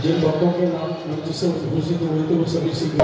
जिन भक्तों के नाम मंच से घोषित हुए थे वो सभी सीख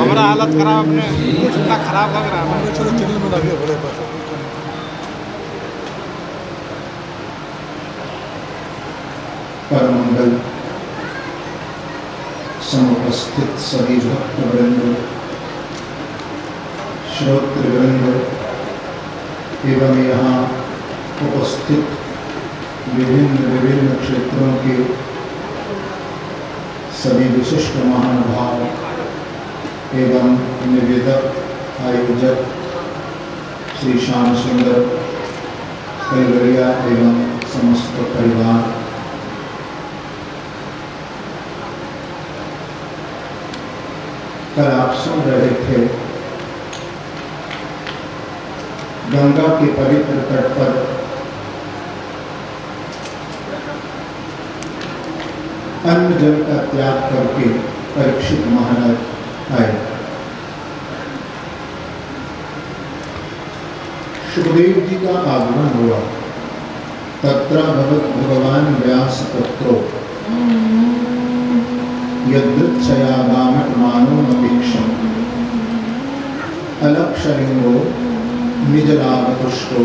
हमारा हालत खराब अपने इतना खराब लग रहा है। चलो चैनल में लगे बड़े पास परम मंगल समुपस्थित सभी भक्त वृंद, श्रोत्र वृंद एवं यहाँ उपस्थित विभिन्न विभिन्न क्षेत्रों के सभी विशिष्ट महानुभाव एवं निवेदक आयोजक श्री श्याम सुंदर कलवरिया एवं समस्त परिवार, कल आप सुन रहे थे गंगा के पवित्र तट पर अन्न जल का त्याग करके परीक्षित महाराज आए। सुखदेव जी का आगमन हुआ। तत्र भगवत भगवान व्यास पुत्रो यदृच्छयागाममानो नवीक्षम् अलक्षलिंगो निजलाभतुष्टो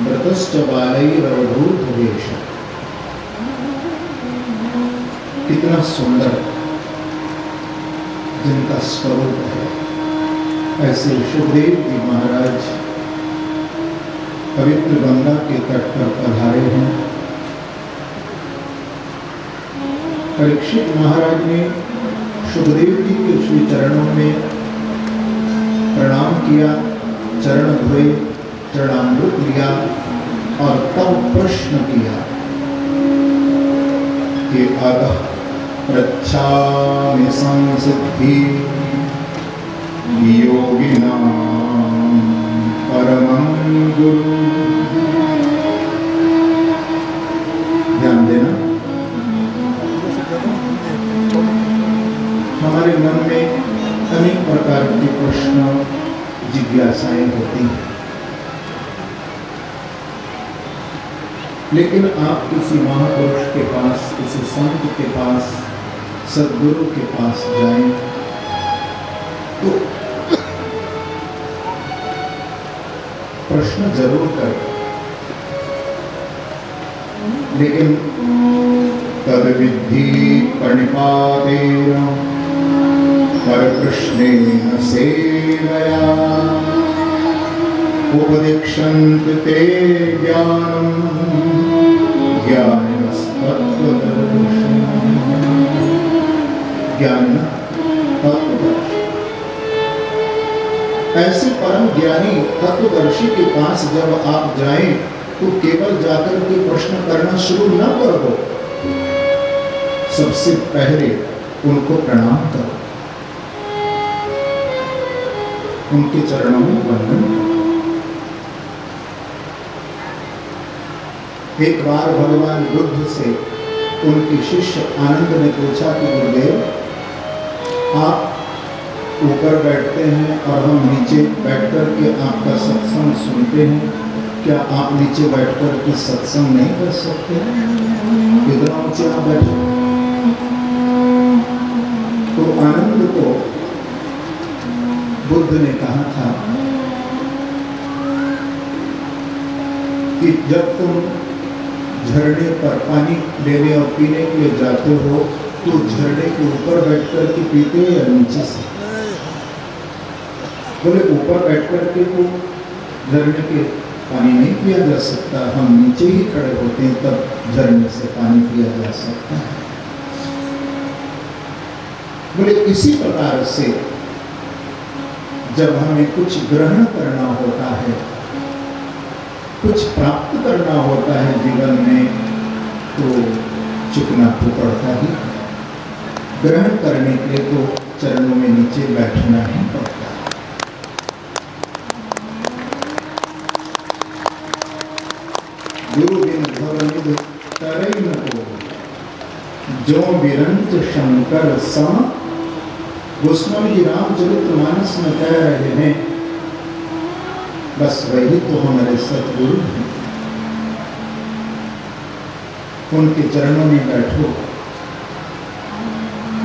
मृतश्च बालैरवधूतवेश। कितना सुंदर जिनका स्वरूप है, ऐसे सुखदेव जी महाराज पवित्र गंगा के तट पर पधारे हैं। परीक्षित महाराज ने सुखदेव जी के श्री चरणों में प्रणाम किया, चरण धोए, चरणामृत लिया और तब प्रश्न किया कि अतः पृच्छामि संसिद्धि योगिनां परमं गुरु। ध्यान देना, हमारे मन में अनेक प्रकार के प्रश्न, जिज्ञासाएं होती हैं, लेकिन आप किसी महापुरुष के पास, किसी संत के पास, सद्गुरु के पास जाएं तो प्रश्न जरूर करें, लेकिन तद विद्धि प्रणिपातेन परकृष्णेन सेवया उपदिक्षन्ते ते ज्ञानं ज्ञानिनः तत्त्वदर्शी। ऐसे परम ज्ञानी तत्वदर्शी के पास जब आप जाएं तो केवल जाकर के प्रश्न करना शुरू न कर दो, सबसे पहले उनको प्रणाम करो, उनके चरणों में वंदन करो। एक बार भगवान बुद्ध से उनके शिष्य आनंद ने पूछा कि गुरुदेव, आप ऊपर बैठते हैं और हम नीचे बैठकर के आपका सत्संग सुनते हैं, क्या आप नीचे बैठकर के सत्संग नहीं कर सकते? इतना ऊंचे आप बैठे। तो आनंद को बुद्ध ने कहा था कि जब तुम झरने पर पानी लेने और पीने के लिए जाते हो तो झरने के ऊपर बैठकर के पीते हो या नीचे से? बोले ऊपर बैठकर के तो झरने के पानी नहीं पिया जा सकता, हम नीचे ही खड़े होते हैं तब झरने से पानी पिया जा सकता है। बोले इसी प्रकार से जब हमें कुछ ग्रहण करना होता है, कुछ प्राप्त करना होता है जीवन में, तो झुकना तो पड़ता ही। ग्रहण करने के लिए तो चरणों में नीचे बैठना ही पड़ता है। गुरु बिन भवनिध तरई न को, जो बिरंच शंकर सम। गोस्वामी जी रामचरितमानस में कह रहे हैं, बस वही तो हमारे सतगुरु हैं, उनके चरणों में बैठो,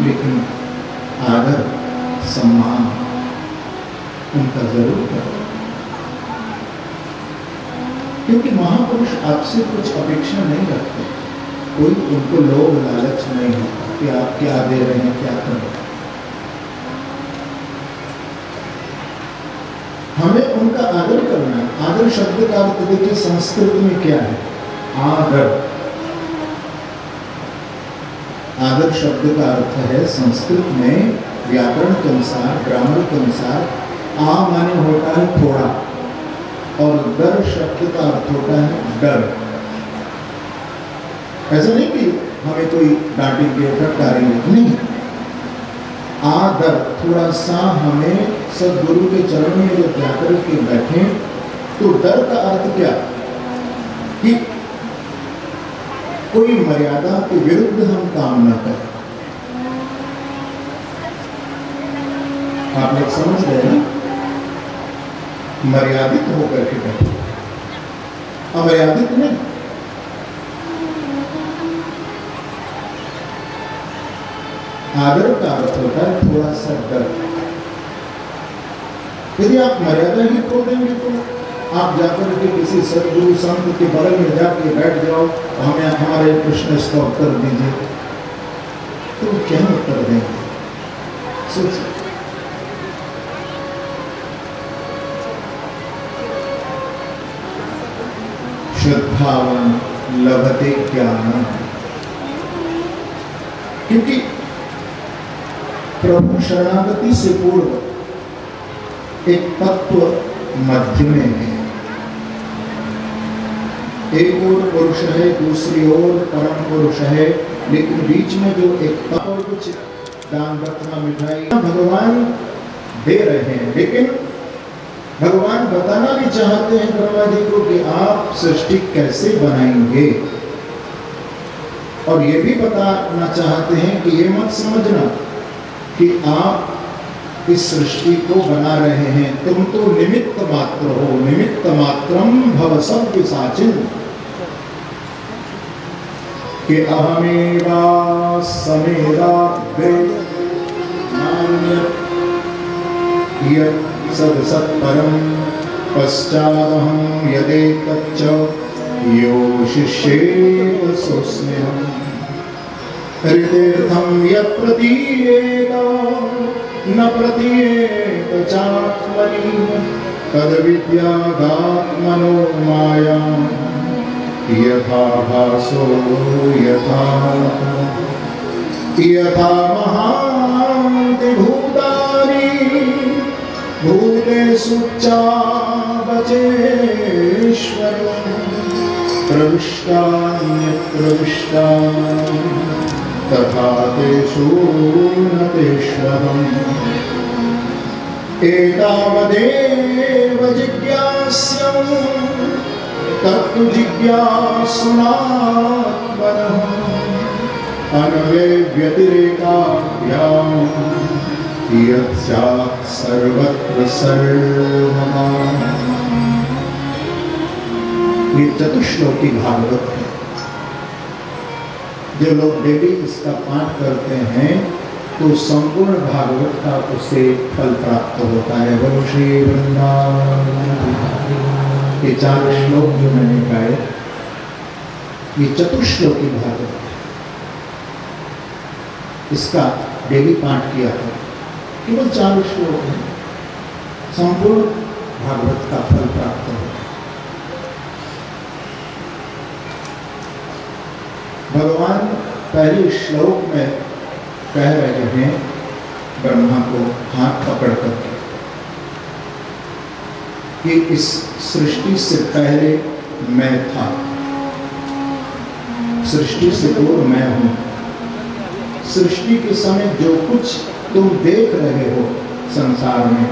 लेकिन आदर सम्मान उनका जरूर करो, क्योंकि महापुरुष आपसे कुछ अपेक्षा नहीं रखते, कोई उनको लोभ लालच नहीं होता कि आप क्या दे रहे हैं, क्या कर रहे हैं। हमें उनका आदर करना है। आदर शब्द का अर्थ देखिए संस्कृत में क्या है, आदर। आदर शब्द का अर्थ है संस्कृत में व्याकरण के अनुसार, ग्रामर के अनुसार, आ माने होता है थोड़ा, और दर शब्द का अर्थ होता है डर। ऐसा नहीं कि हमें कोई डांटेंगे, फटकारेंगे, नहीं। आदर, थोड़ा सा हमें सदगुरु के चरणों में जब जाकर के बैठे तो डर का अर्थ क्या कि कोई मर्यादा के विरुद्ध हम काम न करें। आप लोग समझ गए ना? मर्यादित होकर के बैठे, अमर्यादित नहीं। आदर का अर्थ होता है थोड़ा सा डर। यदि आप मर्यादा ही खो देंगे तो आप जाकर के किसी सदगुरु संत के बगल में जाके बैठ जाओ, हमें हमारे प्रश्न इसका उत्तर दीजिए, तो क्या उत्तर देंगे? सोचिए। श्रद्धावान लभते ज्ञानम। क्योंकि प्रभु शरणागति से पूर्व एक तत्व मध्य में है। एक ओर पुरुष है, दूसरी ओर परम पुरुष है, लेकिन बीच में जो एक तत्व और कुछ दान रत्ना मिठाई भगवान दे रहे हैं, लेकिन भगवान बताना भी चाहते हैं ब्रह्मा जी को कि आप सृष्टि कैसे बनाएंगे, और ये भी बताना चाहते हैं कि ये मत समझना कि आप इस सृष्टि को बना रहे हैं, तुम तो निमित्त मात्र हो। निमित्त मात्रम भव सव्य साचिन, कि अहमेवा समेवा सद सत्परम पश्चादहं यदेतच्च यो शिष्येत सोऽस्म्यहम्। हृदयर्थं यत् प्रतीयेत न प्रतीयेत चात्मनि, तद्विद्यादात्मनो मायां यथा भासो यथा महान्ति भूतानि भूतेषु चावचेश्वरं प्रविष्टान्यप्रविष्टानि तथा तेषु न तेष्वहम्। एतावदेव जिज्ञास्यं तत्तु जिज्ञासुनात्मनः अन्वयव्यतिरेकाभ्याम् यत् स्यात् सर्वत्र सर्वदा। ये चतुश्लोकी भागवत है। जो लोग डेली इसका पाठ करते हैं तो संपूर्ण भागवत का उसे फल प्राप्त होता है। बोलो श्री वृंदावन। ये 4 श्लोक जो मैंने गाए, ये चतुश्लोकी भागवत है। इसका डेली पाठ किया था, केवल 4 श्लोक है, संपूर्ण भागवत का फल प्राप्त होता है। भगवान पहले श्लोक में कह रहे हैं ब्रह्मा को हाथ पकड़ करके कि इस सृष्टि से पहले मैं था, सृष्टि से पूर्व मैं हूं। सृष्टि के समय जो कुछ तुम देख रहे हो संसार में,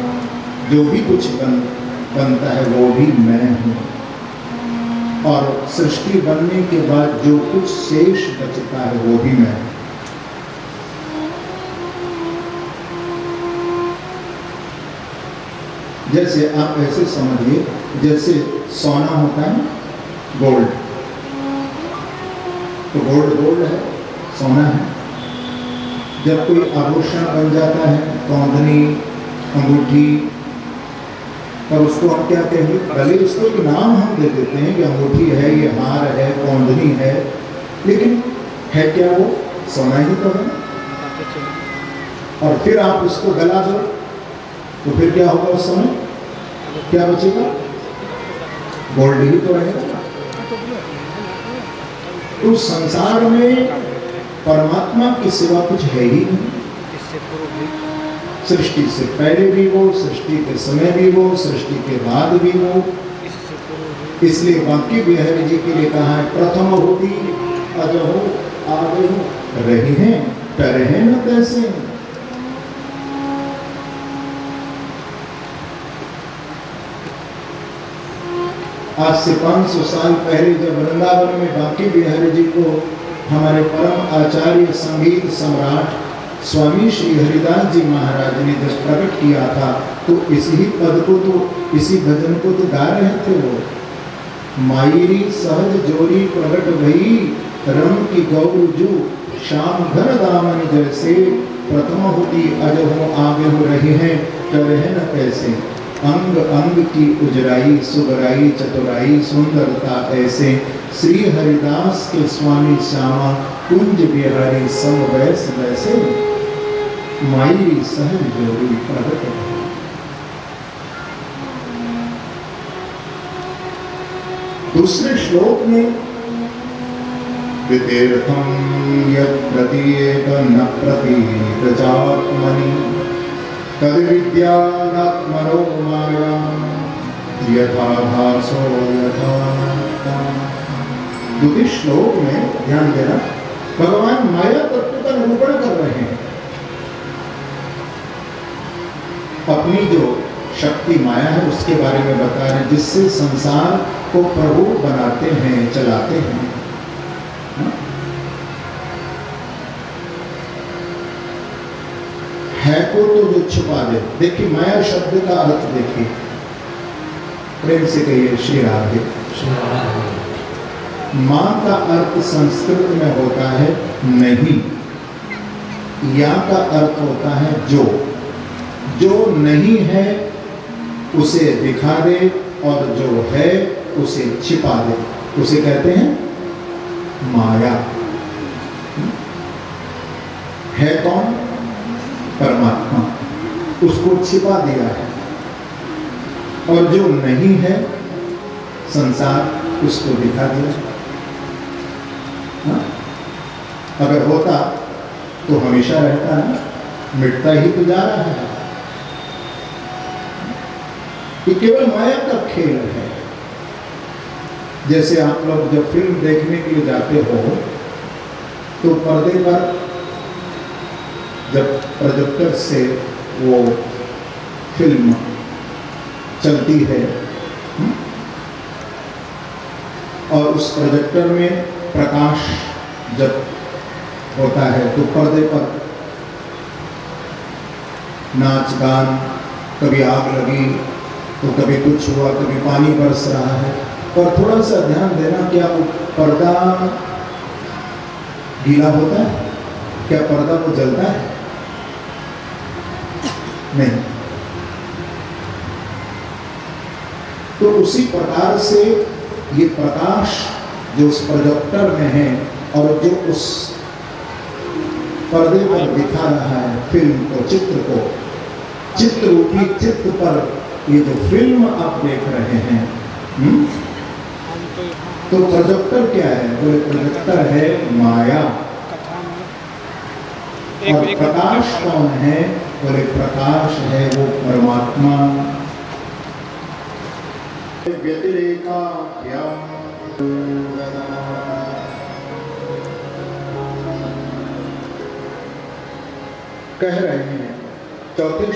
जो भी कुछ बनता है वो भी मैं हूं, और सृष्टि बनने के बाद जो कुछ शेष बचता है वो भी मैं हूं। जैसे आप ऐसे समझिए, जैसे सोना होता है, गोल्ड, तो गोल्ड है, सोना है। जब कोई आभूषण बन जाता है, तौंदनी, अंगूठी, और उसको हम क्या कहेंगे, भले उसको एक नाम हम दे देते हैं कि अंगूठी है, ये हार है, कौंदनी है, लेकिन है क्या वो? सोना ही तो है। और फिर आप उसको गला दो तो फिर क्या होगा? उस समय क्या बचेगा? गोल्ड ही तो रहेगा। तो संसार में परमात्मा की सिवा कुछ है ही नहीं। सृष्टि से पहले भी वो, सृष्टि के समय भी वो, सृष्टि के बाद भी वो। इसलिए बाकी बिहारी जी के लिए कहा है, प्रथम होती अजहो आगे हो रही हैं टरे हैं न तैसे। आज से 500 साल पहले जब वृंदावन में बांके बिहारी जी को हमारे परम आचार्य संगीत सम्राट स्वामी श्री हरिदास जी महाराज ने जब प्रकट किया था, तो इसी पद को, तो इसी भजन को तो गा रहे थे वो। मायरी सहज जोरी प्रकट भई रंग की गौर जू, श्याम घन दामन जैसे प्रथम होती अजहो आगे हो रही हैं करे न कैसे। अंग अंग की उजराई सुगराई चतुराई सुंदरता ऐसे, श्री हरिदास के स्वामी श्यामा कुंज बिहारी सब वैस वैसे। मायरी सहज जोड़ी प्रकट दूसरे श्लोक में वितीर्थम यत् प्रतीयेत न प्रतीत चात्मनि तद विद्यात्मनो माया यथा भासो यथा। द्वितीय श्लोक में ध्यान देना, भगवान माया तत्व का निरूपण कर रहे हैं। अपनी जो शक्ति माया है उसके बारे में बता रहे हैं, जिससे संसार को प्रभु बनाते हैं, चलाते हैं। है को तो जो छुपा दे। देखिए माया शब्द का अर्थ देखिए, प्रेम से कहिए श्री राधे। मां का अर्थ संस्कृत में होता है नहीं, या का अर्थ होता है जो नहीं है उसे दिखा दे और जो है उसे छिपा दे, उसे कहते हैं माया। है कौन? परमात्मा, उसको छिपा दिया है। और जो नहीं है संसार, उसको दिखा दिया। हाँ? अगर होता तो हमेशा रहता है, मिटता ही तो जा रहा है। ये केवल माया का खेल है। जैसे आप लोग जब फिल्म देखने के लिए जाते हो तो पर्दे पर जब प्रोजेक्टर से वो फिल्म चलती है और उस प्रोजेक्टर में प्रकाश जब होता है तो पर्दे पर नाच गान, कभी आग लगी तो कभी कुछ हुआ, कभी पानी बरस रहा है। और थोड़ा सा ध्यान देना, क्या वो पर्दा गीला होता है? क्या पर्दा वो जलता है? नहीं। तो उसी प्रकार से ये प्रकाश जो उस प्रोजेक्टर में है और जो उस पर्दे पर दिखा रहा है फिल्म को, चित्र को, चित्र रूपी चित्र पर ये जो फिल्म आप देख रहे हैं, तो प्रोजेक्टर क्या है? बोले प्रोजेक्टर है माया। और प्रकाश कौन है? बोले प्रकाश है वो परमात्मा। कह रहे हैं चौथे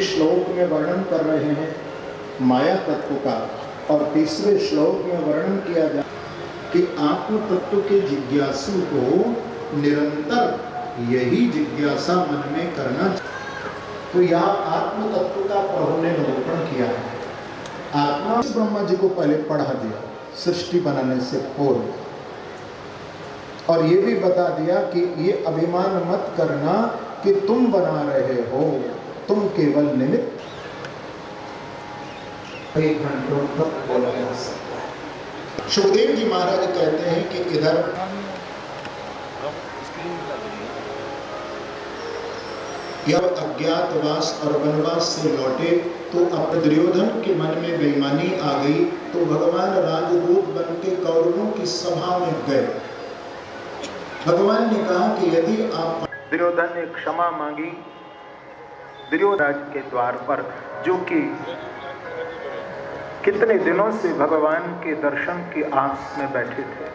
श्लोक में वर्णन कर रहे हैं माया तत्व का, और तीसरे श्लोक में वर्णन किया जाए कि आत्म तत्व के जिज्ञासु को निरंतर यही जिज्ञासा मन में करना चाहिए। तो यहाँ आत्म तत्व का प्रभु ने निरूपण किया है। आत्मा ब्रह्मा जी को पहले पढ़ा दिया सृष्टि बनाने से पूर्व, और ये भी बता दिया कि ये अभिमान मत करना कि तुम बना रहे हो, तुम केवल निमित्त। एक घंटों तक बोला जा सकता है। सुखदेव जी महाराज कहते हैं कि इधर जब अज्ञातवास और वनवास से लौटे तो अब दुर्योधन के मन में बेईमानी आ गई, तो भगवान राजदूत बन के कौरवों की सभा में गए। भगवान ने कहा कि यदि आप, दुर्योधन ने क्षमा मांगी दुर्योधन के द्वार पर, जो कि कितने दिनों से भगवान के दर्शन की आस में बैठे थे।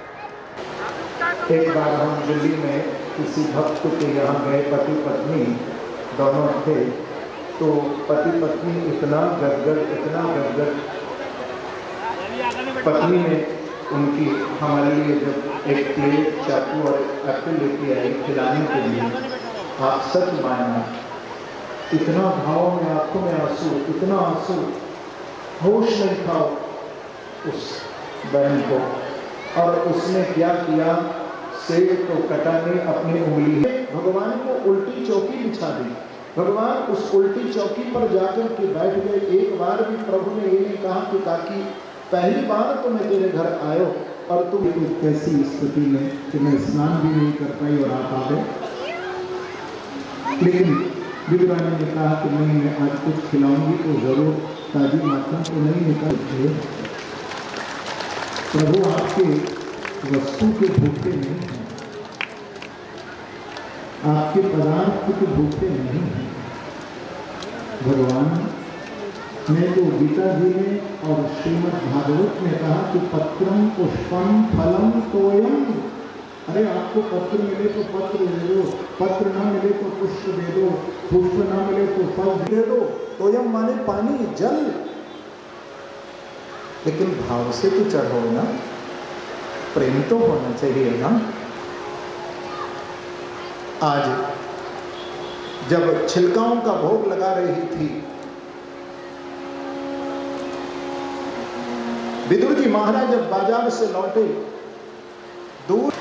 एक बार हम दिल्ली में किसी भक्त के यहाँ गए, पति पत्नी दोनों थे, तो पति पत्नी इतना गदगद, पत्नी ने उनकी हमारे लिए जब एक प्लेट चाकू और एप्पल लेके आई खिलाने के लिए, आप सच मानना इतना भाव में, आंखों में आंसू, इतना आंसू, होश नहीं था उस बहन को। और उसने क्या किया, सेब तो कटा नहीं, अपनी उंगली भगवान को उल्टी चौकी बिछा दी। भगवान उस उल्टी चौकी पर जाकर के बैठ गए। एक बार भी प्रभु ने ये नहीं कहा कि काकी पहली बार तो मैं तेरे घर आयो और तुम कैसी स्थिति में कि मैं स्नान भी नहीं कर पाई और आप आ गए। लेकिन विद्वान ने कहा कि नहीं, मैं आज कुछ खिलाऊंगी तो जरूर ताजी माता को नहीं निकाल। प्रभु आपके वस्तु के भूखे नहीं हैं, आपके पदार्थ के भूखे नहीं हैं। भगवान ने तो गीता जी में और श्रीमद् भागवत में कहा कि पत्रम पुष्पम फलम तोयम। अरे आपको पत्र मिले तो पत्र दे दो, पत्र ना मिले तो पुष्प दे दो, पुष्प ना मिले तो फल दे दो। तोयम माने पानी, जल। लेकिन भाव से तो चढ़ो ना, प्रेम तो होना चाहिए ना। आज जब छिलकाओं का भोग लगा रही थी, विदुर जी महाराज जब बाजार से लौटे, दूर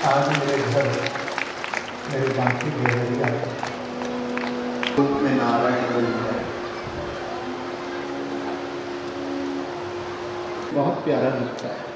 आज मेरे घर मेरे बाकी देवरिया रूप में नारायण बन गए। बहुत प्यारा लगता है।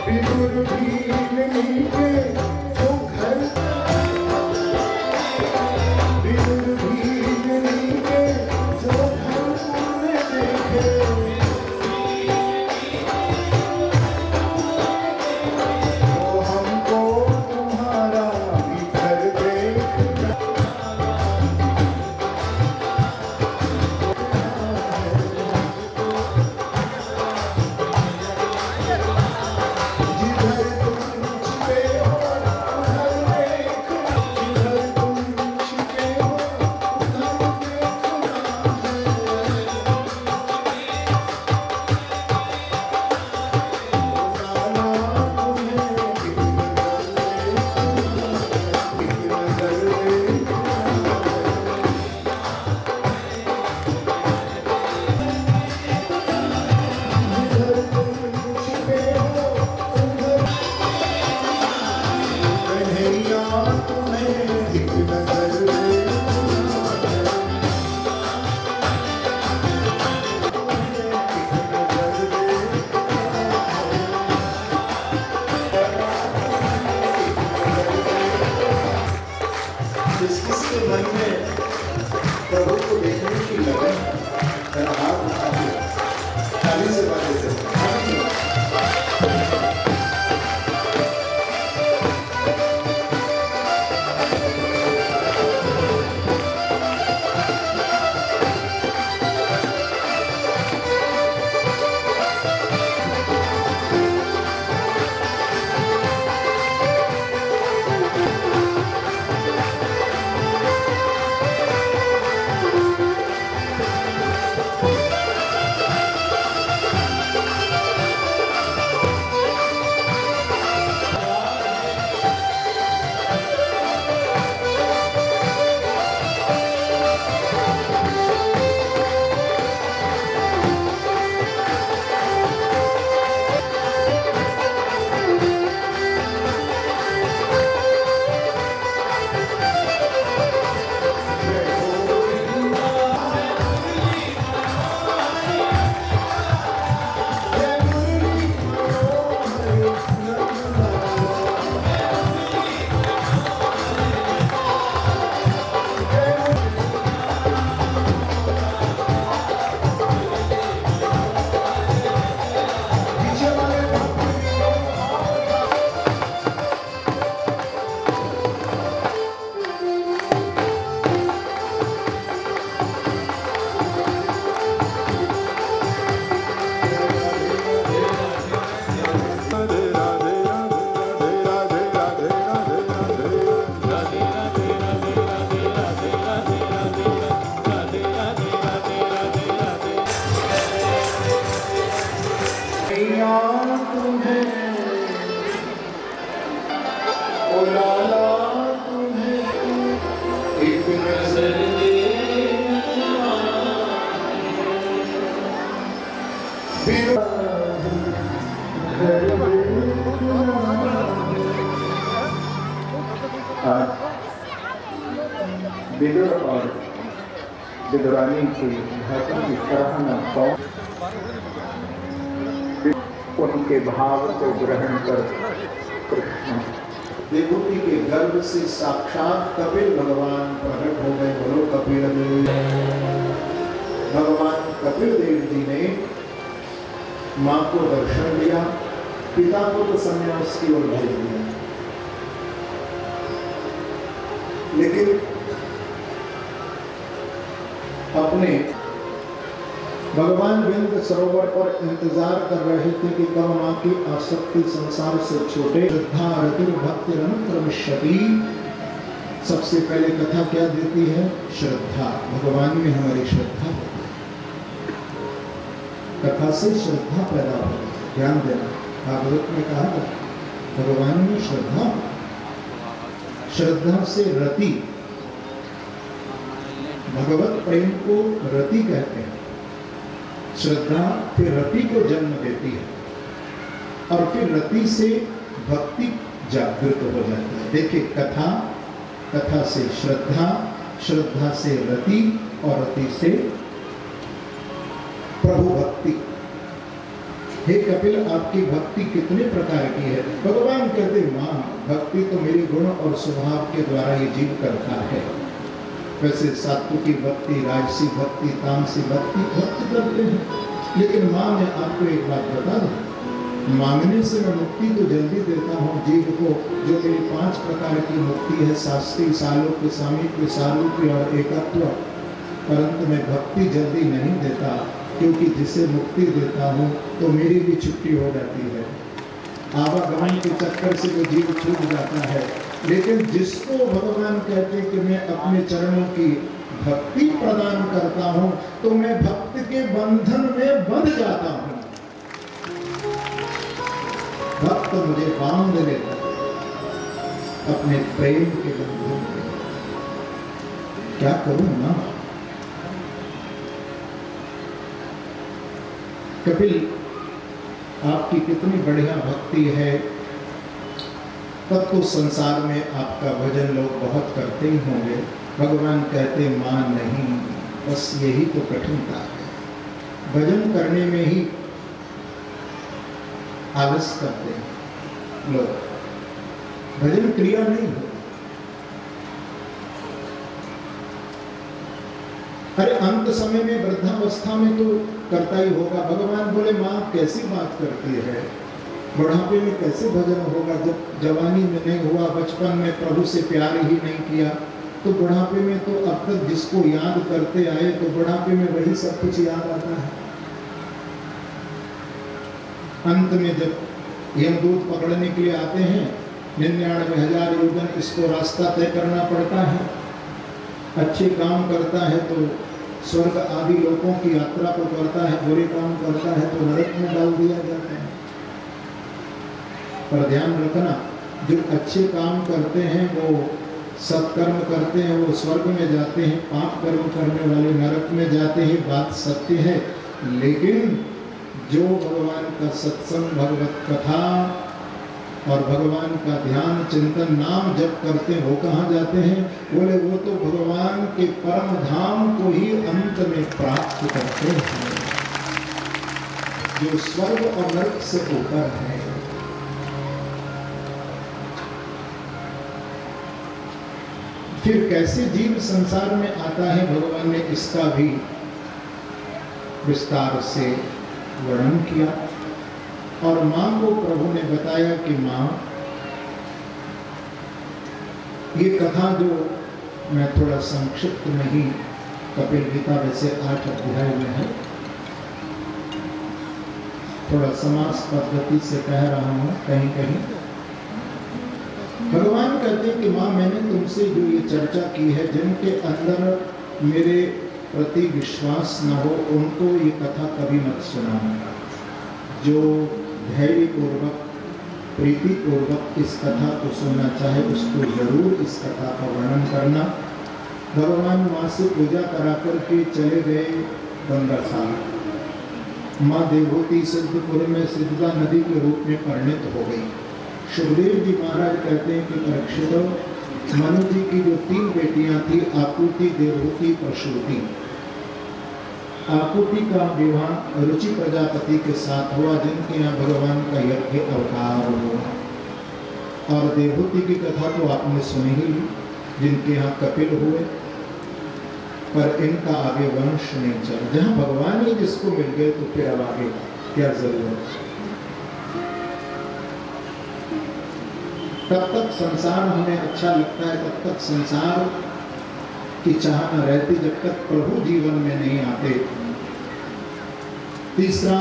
विदुर भी तुम्हें, ओ लाला तुम्हें एक नजर देखना आज विदुर और विदुरानी की भाषा की सराहना उनके भाव को ग्रहण कर कृष्ण देवहूति के गर्भ से साक्षात कपिल भगवान प्रकट हो गए। बोलो कपिल देव। भगवान कपिल देव जी ने मां को दर्शन दिया, पिता को तो संन्यास की ओर भेज दिया, लेकिन अपने भगवान विंध्य सरोवर पर इंतजार कर रहे थे कि कब मां की आसक्ति संसार से छोटे। श्रद्धा रतिर भक्ति रमशति। सबसे पहले कथा क्या देती है? श्रद्धा। भगवान में हमारी श्रद्धा, कथा से श्रद्धा पैदा हो। ध्यान देना, भागवत में कहा था भगवान में श्रद्धा, श्रद्धा से रति। भगवत प्रेम को रति कहते हैं। श्रद्धा फिर रति को जन्म देती है और फिर रति से भक्ति जागृत हो जाती है। देखिए, कथा, कथा से श्रद्धा, श्रद्धा से रति और रति से प्रभु भक्ति। हे कपिल, आपकी भक्ति कितने प्रकार की है? भगवान कहते मां, भक्ति तो मेरे गुण और स्वभाव के द्वारा ये जीव करता है। वैसे सात्विकी भक्ति, राजसी भक्ति, तामसी भक्ति करते हैं, लेकिन मां मैं आपको एक बात बता दूं, मांगने से मैं मुक्ति तो जल्दी देता हूँ जीव को। जो मेरी 5 प्रकार की मुक्ति है, शास्त्री, सालोक्य, सामीप्य, सारूप्य और एकत्व, परंतु मैं भक्ति जल्दी नहीं देता, क्योंकि जिसे मुक्ति देता हूँ तो मेरी भी छुट्टी हो जाती है। आवागमन के चक्कर से वो जीव छूट जाता है। लेकिन जिसको भगवान कहते कि मैं अपने चरणों की भक्ति प्रदान करता हूं, तो मैं भक्ति के बंधन में बंध जाता हूं। भक्त मुझे बांध लेता अपने प्रेम के बंधन में। क्या करूं ना? कपिल, आपकी कितनी बढ़िया भक्ति है, तब तो संसार में आपका भजन लोग बहुत करते ही होंगे। भगवान कहते मां नहीं, बस यही तो कठिनता है। भजन करने में ही आलस करते हैं लोग, भजन क्रिया नहीं हो। अरे अंत समय में, वृद्धावस्था में तो करता ही होगा। भगवान बोले मां कैसी बात करती है, बुढ़ापे में कैसे भजन होगा? जब जवानी में नहीं हुआ, बचपन में प्रभु से प्यार ही नहीं किया, तो बुढ़ापे में तो अब तक जिसको याद करते आए, तो बुढ़ापे में वही सब कुछ याद आता है। अंत में जब यमदूत पकड़ने के लिए आते हैं, 99,000 योजन इसको रास्ता तय करना पड़ता है। अच्छे काम करता है तो स्वर्ग आदि लोगों की यात्रा को करता है, बुरे काम करता है तो नरक में डाल दिया जाता है। पर ध्यान रखना, जो अच्छे काम करते हैं, वो सत्कर्म करते हैं, वो स्वर्ग में जाते हैं। पाप कर्म करने वाले नरक में जाते हैं, बात सत्य है। लेकिन जो भगवान का सत्संग, भगवत कथा और भगवान का ध्यान, चिंतन, नाम जप करते हैं, वो कहाँ जाते हैं? बोले वो तो भगवान के परम धाम को ही अंत में प्राप्त करते हैं, जो स्वर्ग और नरक से ऊपर है। फिर कैसे जीव संसार में आता है, भगवान ने इसका भी विस्तार से वर्णन किया। और मां को प्रभु ने बताया कि मां, ये कथा जो मैं थोड़ा संक्षिप्त में ही, कपिल गीता वैसे 8 अध्याय में है, थोड़ा समास पद्धति से कह रहा हूं कहीं कहीं। भगवान कहते हैं कि मां, मैंने तुमसे जो ये चर्चा की है, जिनके अंदर मेरे प्रति विश्वास न हो, उनको ये कथा कभी मत सुनाना। जो धैर्य पूर्वक प्रीति पूर्वक इस कथा को सुनना चाहे उसको जरूर इस कथा का वर्णन करना। भगवान माँ से पूजा करा करके चले गए गंगा सागर। माँ देवहूति सिद्धपुर में सिद्धा नदी के रूप में परिणित हो गई। सुखदेव जी महाराज कहते हैं कि परीक्षित, मनु जी की जो 3 बेटियां थी, आकुति, देवहूति, प्रसूति। आकुति का विवाह रुचि प्रजापति के साथ हुआ, जिनके यहाँ भगवान का यज्ञ अवतार हुआ। और देवहूति की कथा तो आपने सुनी ही, जिनके यहाँ कपिल हुए, पर इनका आगे वंश नहीं चला। जहाँ भगवान ही जिसको मिल गए तो फिर अब आगे क्या जरूरत। तब तक संसार हमें अच्छा लगता है, तब तक संसार की चाह न रहती जब तक प्रभु जीवन में नहीं आते। तीसरा,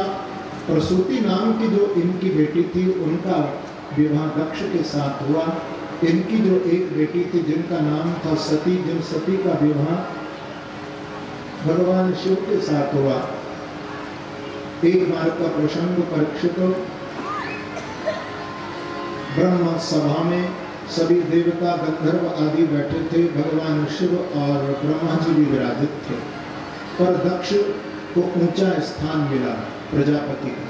प्रसूति नाम की जो इनकी बेटी थी, उनका विवाह दक्ष के साथ हुआ। इनकी जो एक बेटी थी जिनका नाम था सती, जिन सती का विवाह भगवान शिव के साथ हुआ। एक बार का प्रसंग, परीक्षित ब्रह्म सभा में सभी देवता गंधर्व आदि बैठे थे, भगवान शिव और ब्रह्मा जी भी विराजित थे। पर दक्ष को ऊंचा स्थान मिला प्रजापति का,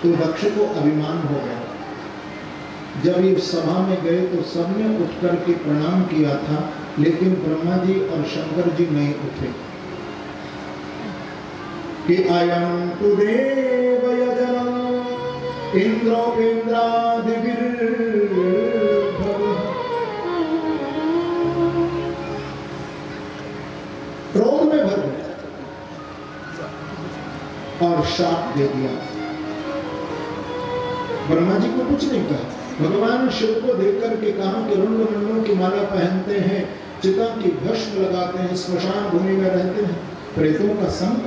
तो दक्ष को अभिमान हो गया। जब ये सभा में गए तो सबने उठ करके प्रणाम किया था, लेकिन ब्रह्मा जी और शंकर जी नहीं उठे कि अयं तु देव यजनम् इंद्रोपेन्द्रादिभिर्भवः। क्रोध में भर गए और शाप दे दिया। ब्रह्मा जी को कुछ नहीं कहा। भगवान शिव को देख करके कहा कि रुंड मुंडों की माला पहनते हैं, चिता की भस्म लगाते हैं, स्मशान भूमि में रहते हैं, प्रेतों का संग,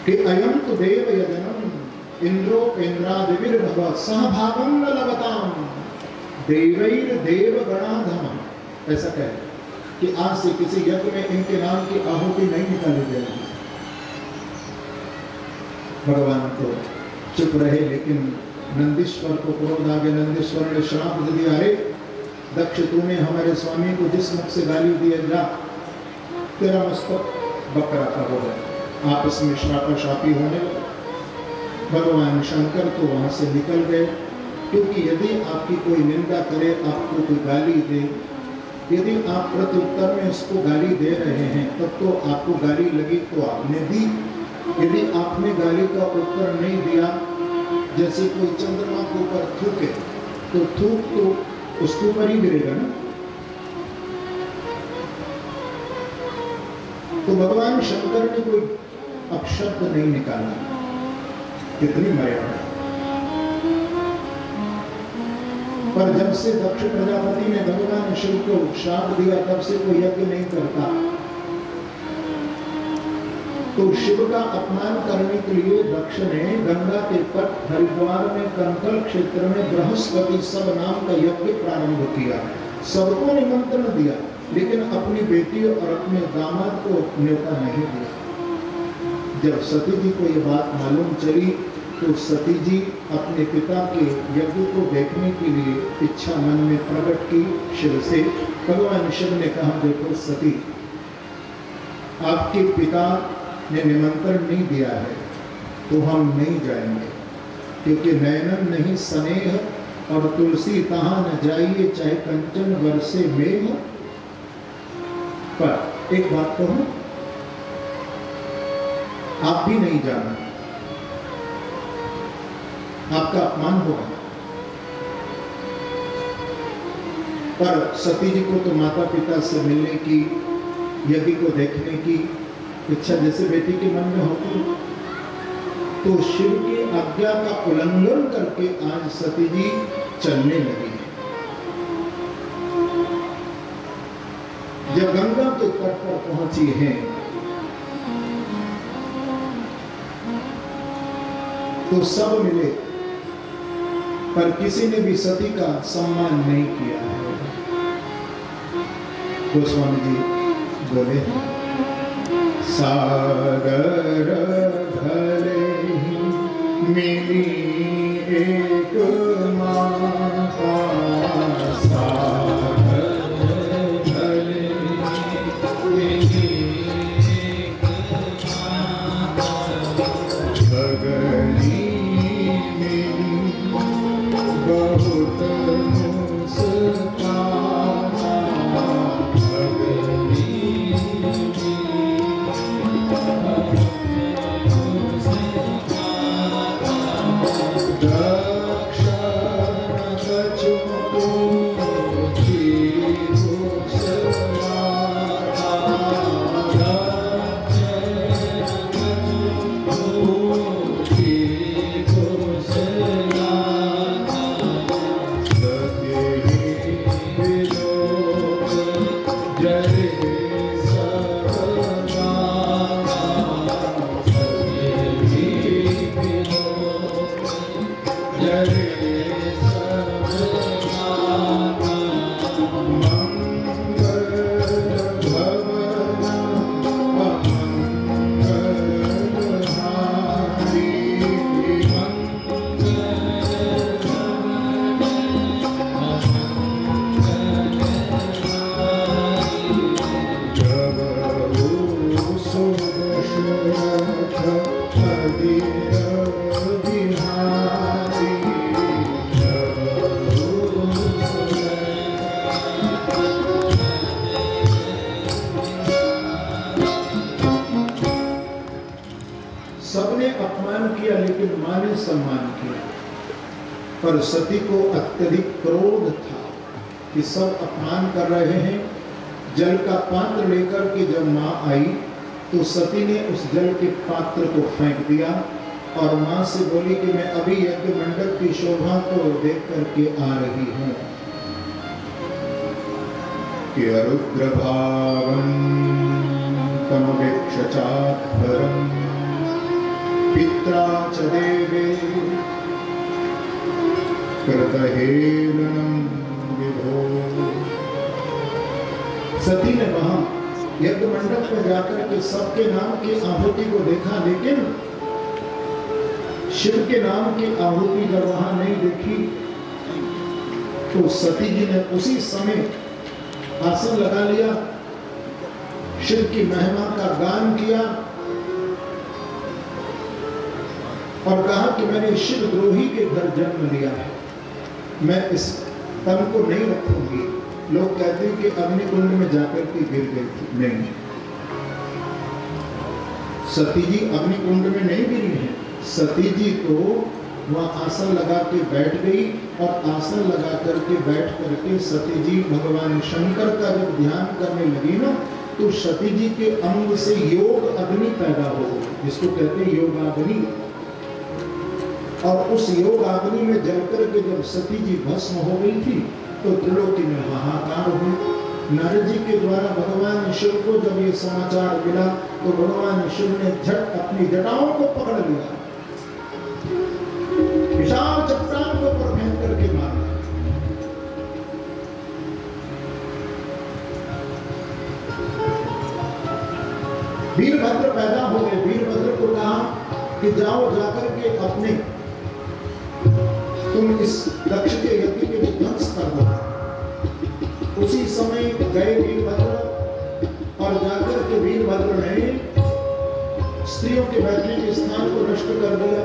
कि अयं तु देव यजनम् इंद्रोपेन्द्रादिभिर्भवः सहभागं न लभताम् देवैर देवगणाधमः। ऐसा कहे कि आज से किसी यज्ञ में इनके नाम की आहुति नहीं निकाली जाएगी। भगवान तो चुप रहे, लेकिन नंदीश्वर को क्रोध आ गया। नंदीश्वर ने श्राप दे दिया, अरे दक्ष, तूने हमारे स्वामी को जिस मुख से गाली दिए, जा तेरा मस्तक बकरा का हो गया। आपस में श्रापाशापी होने लगे। भगवान शंकर तो वहां से निकल गए, क्योंकि यदि आपकी कोई निंदा करे, आपको कोई गाली दे, यदि आप प्रत्युत्तर में उसको गाली दे रहे हैं, तब तो आपको गाली लगी तो आपने दी। यदि आपने गाली का उत्तर नहीं दिया, जैसे कोई चंद्रमा के ऊपर थूके, तो थूक तो उसके ऊपर ही गिरेगा ना। तो भगवान शंकर ने कोई अपशब्द नहीं निकाला। कितनी मर्यादा। पर जब से दक्ष प्रजापति ने भगवान शिव को श्राप दिया, तब से कोई यज्ञ नहीं करता। तो शिव का अपमान करने के लिए दक्ष ने गंगा के तट हरिद्वार में कंकल क्षेत्र में बृहस्पति सब नाम का यज्ञ प्रारंभ किया। सबको निमंत्रण दिया, लेकिन अपनी बेटी और अपने दामाद को न्योता नहीं दिया। जब सती जी को ये बात मालूम चली, तो सती जी अपने पिता के यज्ञ को देखने के लिए इच्छा मन में प्रकट की शिव से। भगवान शिव ने कहा, देखो सती, आपके पिता ने निमंत्रण नहीं दिया है, तो हम नहीं जाएंगे, क्योंकि नैनन नहीं स्नेह और तुलसी तहां न जाइए, चाहे कंचन बरसे मेघ। पर एक बात कहूं, आप भी नहीं जाना, आपका अपमान होगा। पर सती जी को तो माता पिता से मिलने की, यज्ञ को देखने की इच्छा जैसे बेटी के मन में होती, तो शिव की आज्ञा का उल्लंघन करके आज सती जी चलने लगी है। जब गंगा के तट पर पहुंची हैं, तो सब मिले, पर किसी ने भी सती का सम्मान नहीं किया है। गोस्वामी जी बोले, सागर भले ही मिली एक माता, सागर भले मिली एक माता, बगली मिली बहुत मुस्काना, बगली सबने अपमान किया लेकिन मां ने सम्मान किया। पर सती को अत्यधिक क्रोध था कि सब अपमान कर रहे हैं। जल का पात्र लेकर के जब मां आई तो सती ने उस जल के पात्र को फेंक दिया और मां से बोली कि मैं अभी यज्ञ मंडप की शोभा को देख करके आ रही हूं। कि अरुद्र भावं तमवेक्ष चात्परम् पित्रा च देवे कृतहेलनं विभो। सती ने वहां यज्ञ मंडप में जाकर के सबके नाम की आहुति को देखा, लेकिन शिव के नाम की आहुति जब वहां नहीं देखी तो सती जी ने उसी समय आसन लगा लिया, शिव की महिमा का गान किया और कहा कि मैंने शिव द्रोही के घर जन्म लिया है, मैं इस तन को नहीं रखूंगी। लोग कहते हैं कि अग्निकुंड में जाकर के गिर गई थी, नहीं, सती जी अग्निकुंड में नहीं गिरी है। सती जी तो वहां आसन लगा के बैठ गई और आसन लगा करके बैठ करके सती जी भगवान शंकर का जब ध्यान करने लगी ना तो सती जी के अंग से योग अग्नि पैदा हो गई, जिसको कहते हैं योगाग्नि। और उस योगाग्नि में जलकर के जब सती जी भस्म हो गई थी तो त्रिलोकी में हाहाकार हुई। नारद जी के द्वारा भगवान शिव को जब ये समाचार मिला तो भगवान शिव ने झट अपनी जटाओं को पकड़ लिया, विशाल चट्टान के ऊपर फेंक करके मारा। वीरभद्र पैदा हो गए। वीरभद्र को कहा कि जाओ जाकर के अपने तुम इस दक्ष के यज्ञ के विध्वंस कर दो। उसी समय गए वीरभद्र और जाकर के वीरभद्र ने स्त्रियों के बैठने के स्थान को नष्ट कर दिया,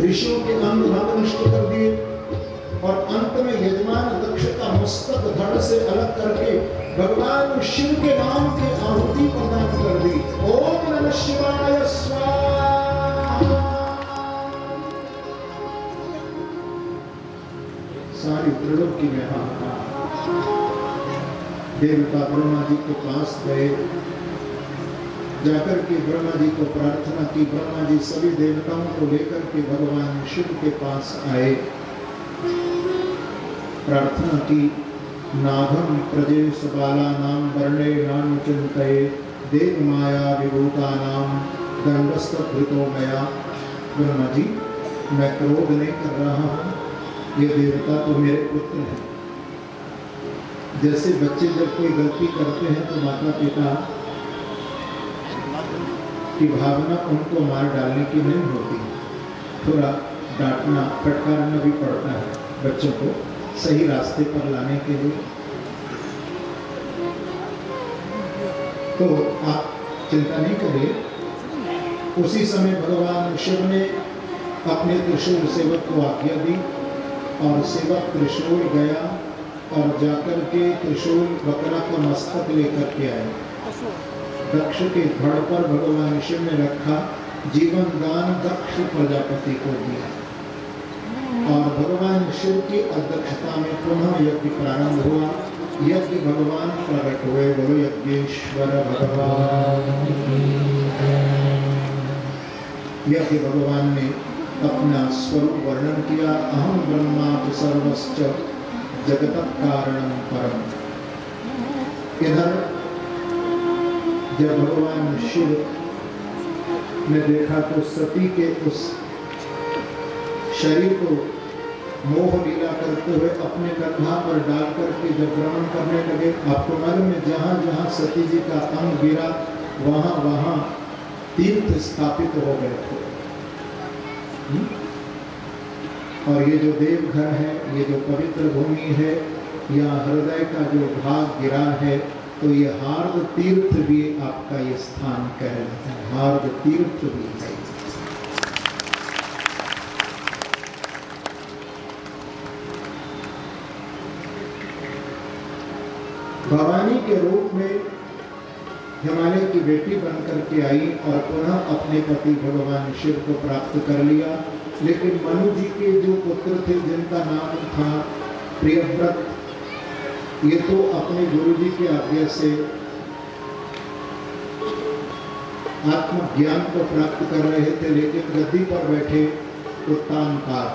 ऋषियों के अंग भंग नष्ट कर दिए और अंत में यजमान दक्ष का मस्तक धड़ से अलग करके भगवान शिव के नाम की आहुति प्रदान कर दी। ओम नमः शिवाय स्वाहा। सारी त्रिलोकी में हाहाकार। देवता ब्रह्मा जी के पास गए, जाकर के ब्रह्मा जी को प्रार्थना की। ब्रह्मा जी सभी देवताओं को लेकर के भगवान शिव के पास आए, प्रार्थना की। नाभं प्रजेश बालानां वर्णेनां चिन्तये देव माया विभूतानां दंडस्तभृतो मया। ब्रह्मा जी, मैं क्रोध नहीं कर रहा हूँ, ये देवता तो मेरे पुत्र हैं। जैसे बच्चे जब कोई गलती करते हैं तो माता पिता की भावना उनको मार डालने की नहीं होती। थोड़ा डांटना फटकारना भी पड़ता है बच्चों को सही रास्ते पर लाने के लिए। तो आप चिंता नहीं करिए। उसी समय भगवान शिव ने अपने त्रिशूल सेवक को आज्ञा दी और सेवक त्रिशूल गया और जाकर के त्रिशूल बकरा का मस्तक लेकर के आए। दक्ष के धड़ पर भगवान शिव ने रखा, जीवन दान दक्ष प्रजापति को दिया और भगवान शिव की अध्यक्षता में पुनः यज्ञ प्रारंभ हुआ। यज्ञ भगवान प्रकट हुए। बोलो यज्ञेश्वर भगवान। यज्ञ भगवान ने अपना स्वरूप वर्णन किया। अहम ब्रह्मा सर्वश्च जगत कारणम परम। इधर जब भगवान शिव ने देखा तो सती के उस शरीर को मोह लीला करते हुए अपने कंधा पर डाल करके जब भ्रमण करने लगे, आपको मालूम है जहां जहां सती जी का अंग गिरा वहां वहां तीर्थ स्थापित हो गए थे। और ये जो देवघर है, ये जो पवित्र भूमि है, या हृदय का जो भाग गिरा है, तो ये हार्द तीर्थ भी आपका ये स्थान कहलाता है। हार्द तीर्थ भी है। भवानी के रूप में हिमालय की बेटी बनकर के आई और पुनः अपने पति भगवान शिव को प्राप्त कर लिया। लेकिन मनु जी के जो पुत्र थे जिनका नाम था प्रियव्रत, ये तो अपने गुरु जी की आज्ञा से आत्मज्ञान को प्राप्त कर रहे थे, लेकिन गद्दी पर बैठे उत्तानपाद।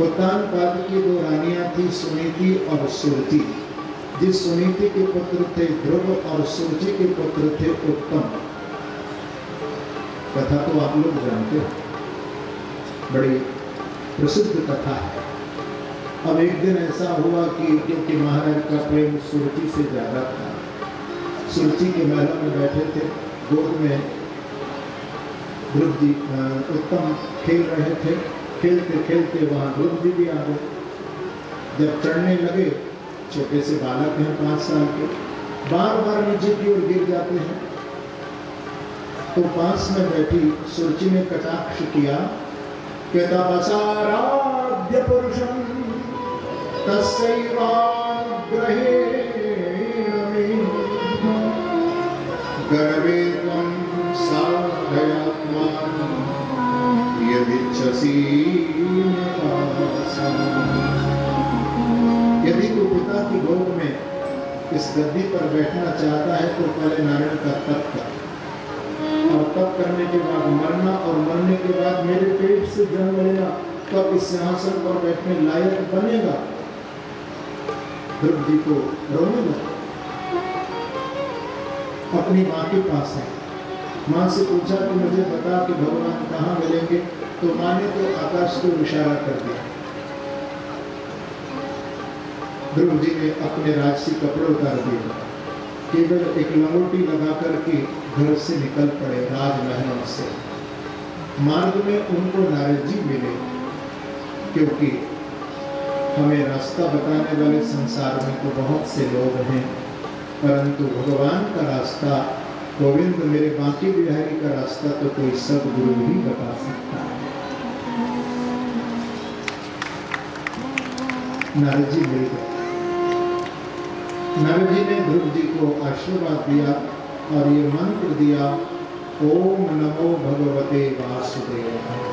उत्तानपाद की दो रानियां थी, सुनीति और सुरति। जिस सुनीति के पुत्र थे ध्रुव और सुरचि के पुत्र थे उत्तम। कथा तो आप लोग जानते हो, बड़ी प्रसिद्ध कथा है। अब एक दिन ऐसा हुआ कि क्योंकि महाराज का प्रेम सुरचि से ज्यादा था, सुरचि के महल में बैठे थे, गोद में ध्रुव जी उत्तम खेल रहे थे। खेलते खेलते वहां ध्रुव जी भी आ गए। जब चढ़ने लगे, छोटे से बालक हैं 5 साल के, बार बार नीचे की ओर गिर जाते हैं। तो पास में बैठी सुरचि ने कटाक्ष किया कि तपसाराध्य पुरुषं तस्यैवाग्रहेण गर्वे त्वं साधयात्मानं यदिच्छसि यदि तू पिता की गोद में इस गद्दी पर बैठना चाहता है तो पहले नारायण का तप कर, और तप करने के बाद मरना, और मरने के बाद मेरे पेट से जन्म लेना, तब इस सिंहासन पर बैठने लायक बनेगा। ध्रुव जी को रोने लगा। अपनी माँ के पास है, माँ से पूछा कि मुझे बता कि भगवान कहाँ मिलेंगे, तो माँ ने तो आकाश को इशारा कर दिया। ध्रुव जी ने अपने राजसी कपड़े उतार दिए, केवल एक लंगोटी लगा करके घर से निकल पड़े राजमहलों से। मार्ग में उनको नारद जी मिले, क्योंकि हमें रास्ता बताने वाले संसार में तो बहुत से लोग हैं, परंतु भगवान का रास्ता, गोविंद मेरे बांकी बिहारी का रास्ता तो कोई सदगुरु ही बता सकता है। नारद जी मिल गए। नारद जी ने ध्रुव जी को आशीर्वाद दिया और ये मंत्र दिया, ओम नमो भगवते वासुदेवाय,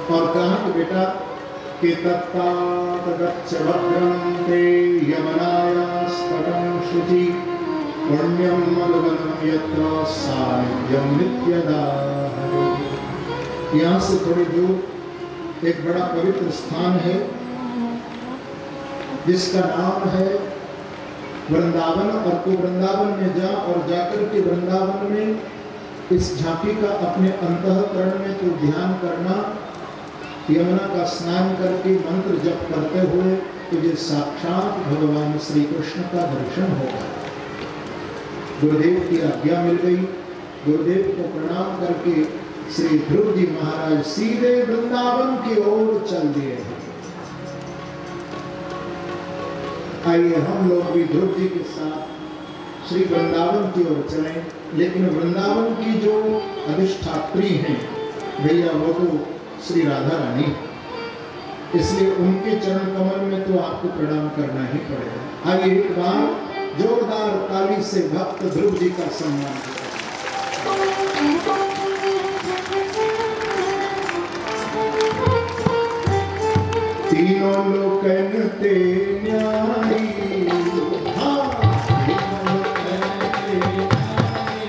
और कहा कि बेटा के तत्तात गच्छ भद्रं ते यमनायास्तटं शुचि पुण्यं मधुवनं यत्र सानिध्यं नित्यदा। यहाँ से थोड़ी दूर एक बड़ा पवित्र स्थान है जिसका नाम है वृंदावन, और तू वृंदावन में जा और जाकर के वृंदावन में इस झांकी का अपने अंतःकरण में तू ध्यान करना। यमुना का स्नान करके मंत्र जप करते हुए तुझे साक्षात भगवान श्री कृष्ण का दर्शन होगा। गुरुदेव की आज्ञा मिल गई। गुरुदेव को प्रणाम करके श्री ध्रुव जी महाराज सीधे वृंदावन की ओर चल दिए। आइए हम लोग भी ध्रुव जी के साथ श्री वृंदावन की ओर चलें। लेकिन वृंदावन की जो अधिष्ठात्री हैं भैया वो तो श्री राधा रानी, इसलिए उनके चरण कमल में तो आपको प्रणाम करना ही पड़ेगा। आइए एक बार जोरदार ताली से भक्त ध्रुव जी का सम्मान करें। तीनों लोकन ते न्यारी, हाँ तीनों लोकन ते न्यारी,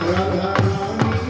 राधा रानी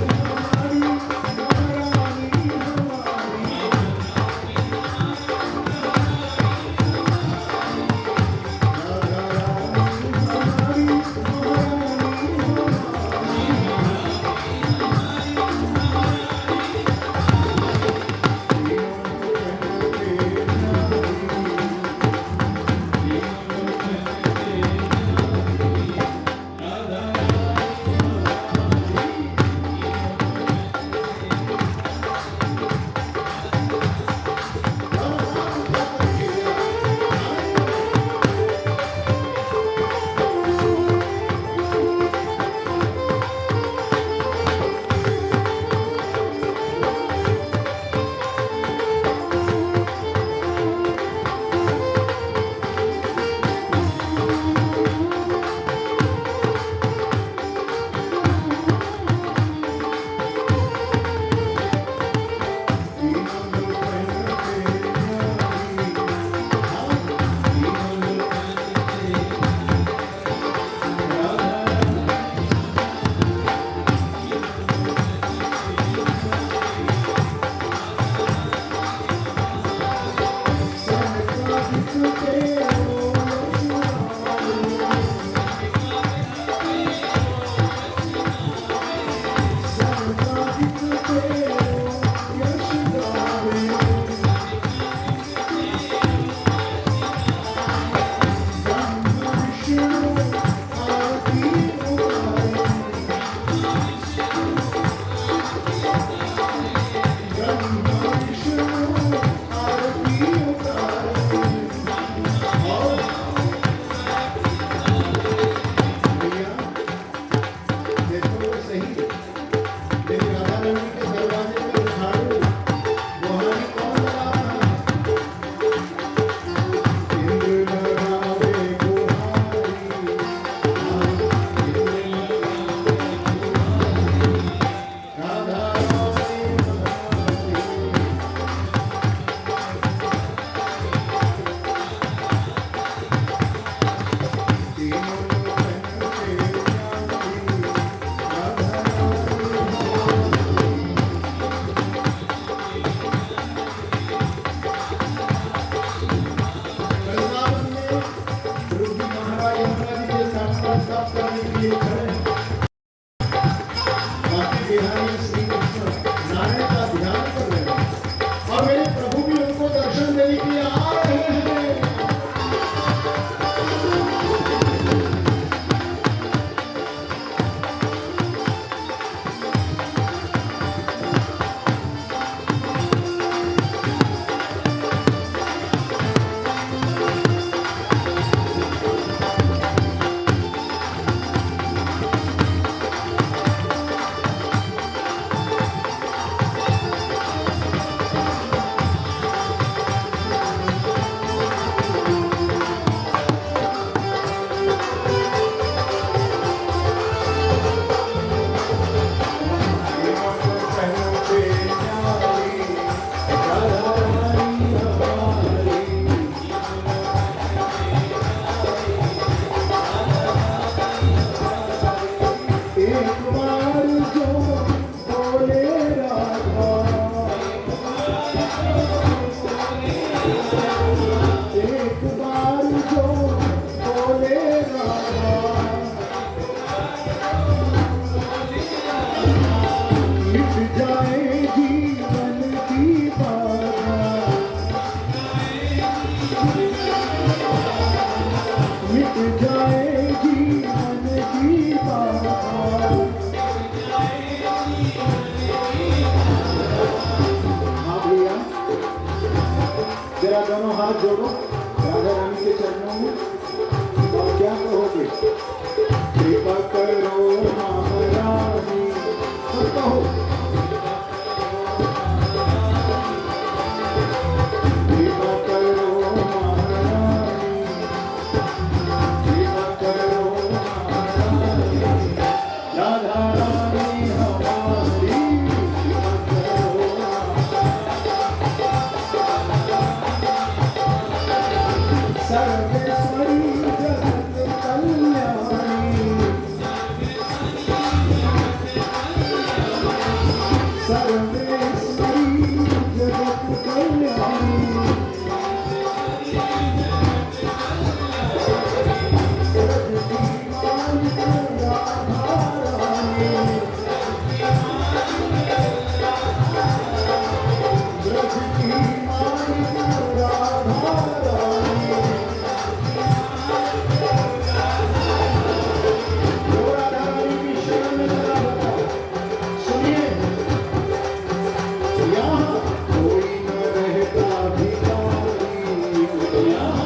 जरा दोनों हाथ जोड़ो राधा रानी के चरणों में और क्या कहोगे? कृपा करो महारानी, सब कहो। कृपा करो महारानी, कृपा करो महारानी, राधा रानी हमारी, कृपा करो। सर्वेश्वरी जगत कल्याणी, सर्वेश्वरी जगत कल्याणी, जगती मालिका राधा रानी, जगती मालिका राधा रानी। जो राधा रानी की शरण में चला जाता है, सुनिए, यहाँ कोई न रहता भिखारी, यहाँ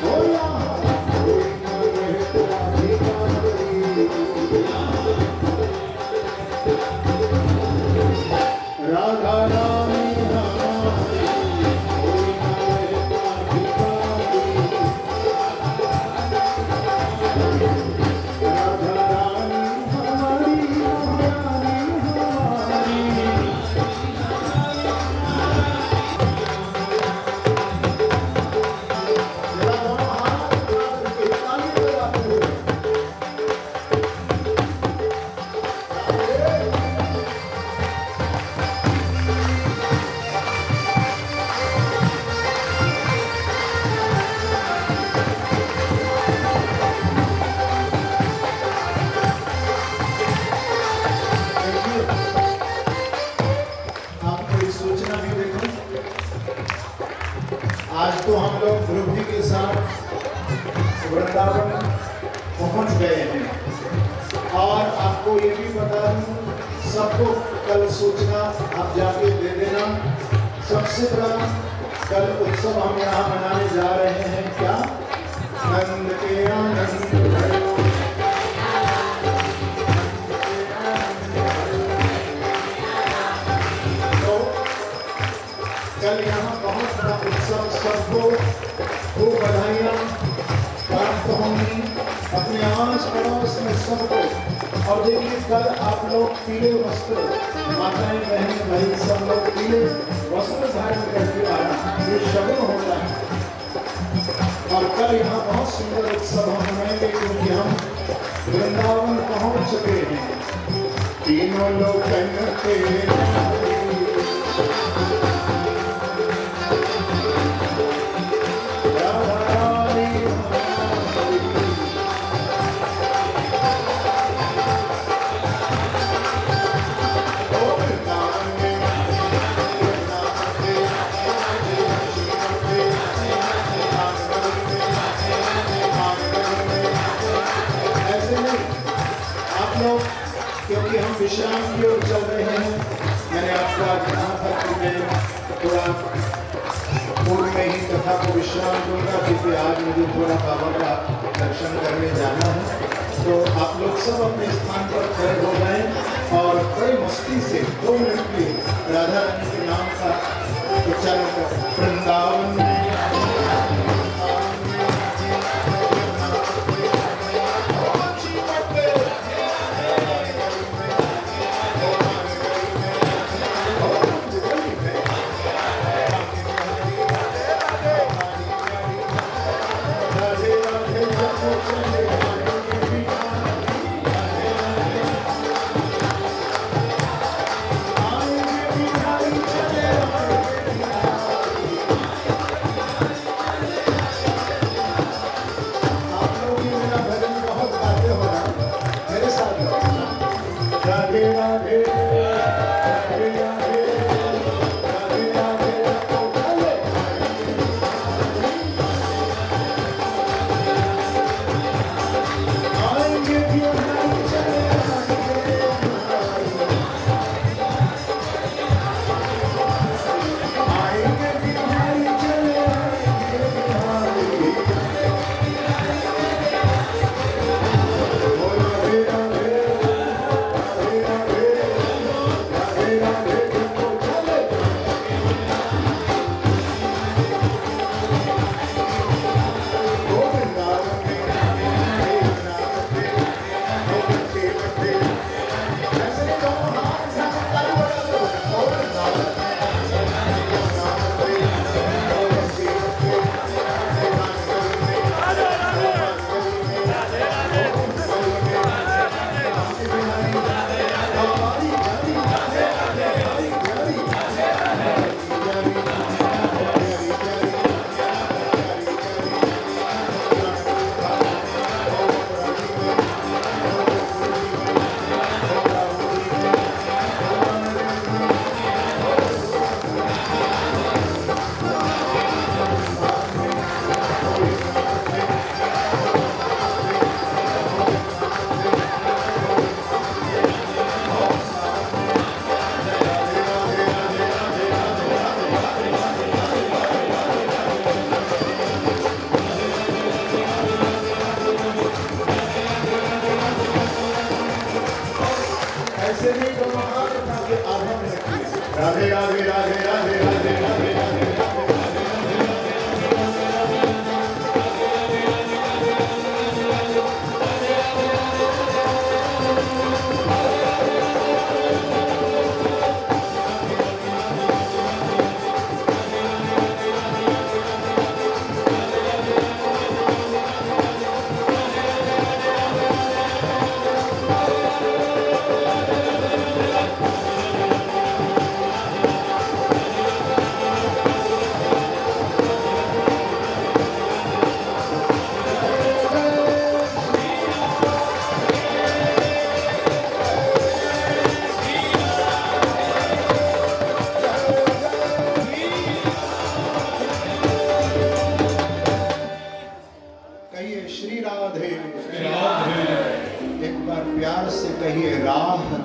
ओ यहाँ कोई न रहता भिखारी, राधा रानी हमारी, कोई न रहता भिखारी, राधा रानी हमारी, महारानी हमारी। जरा दोनों हाथ उठा करके ताली बजाते हुए देखिए, आपको ये सोचना भी देखो, आज तो हम लोग ग्रुप के साथ वृंदावन पहुंच गए हैं और आपको ये भी बता दूं, सबको कल सूचना आप जाके दे देना। सबसे बड़ा कल उत्सव हम यहाँ मनाने जा रहे हैं, क्या? नंद के आनंद भरो, तो कल यहाँ बहुत बड़ा उत्सव, सबको खूब बधाइयाँ प्राप्त होंगी अपने आस पड़ोस में सबको। और देखिए कल आप लोग पीले वस्त्र, माताएं बहनें भाई सब लोग पीले वस्त्र धारण करके आना, ये शगुन होता है। और कल यहाँ बहुत सुंदर उत्सव हम मनाएंगे क्योंकि हम वृंदावन पहुंच चुके हैं। तीनों लोग के राधा रानी हमारी, ओ वृंदावन में, वृंदावन में, वृंदावन में, ऐसे नहीं आप लोग, क्योंकि हम विश्राम की ओर चल रहे हैं। मैंने आपको आज कहा था कि मैं थोड़ा पूर्व में ही कथा को विश्राम दूंगा क्योंकि आज मुझे थोड़ा बाबा का दर्शन करने जाना है। तो आप लोग सब अपने स्थान पर खड़े हो गए और बड़ी मस्ती से 2 मिनट के लिए राधा रानी के नाम का उच्चारण कर वृंदावन में राधे राधे राधे राधे राधे राधे राधे कहिए श्री राधे। एक बार प्यार से कहिए राह दे।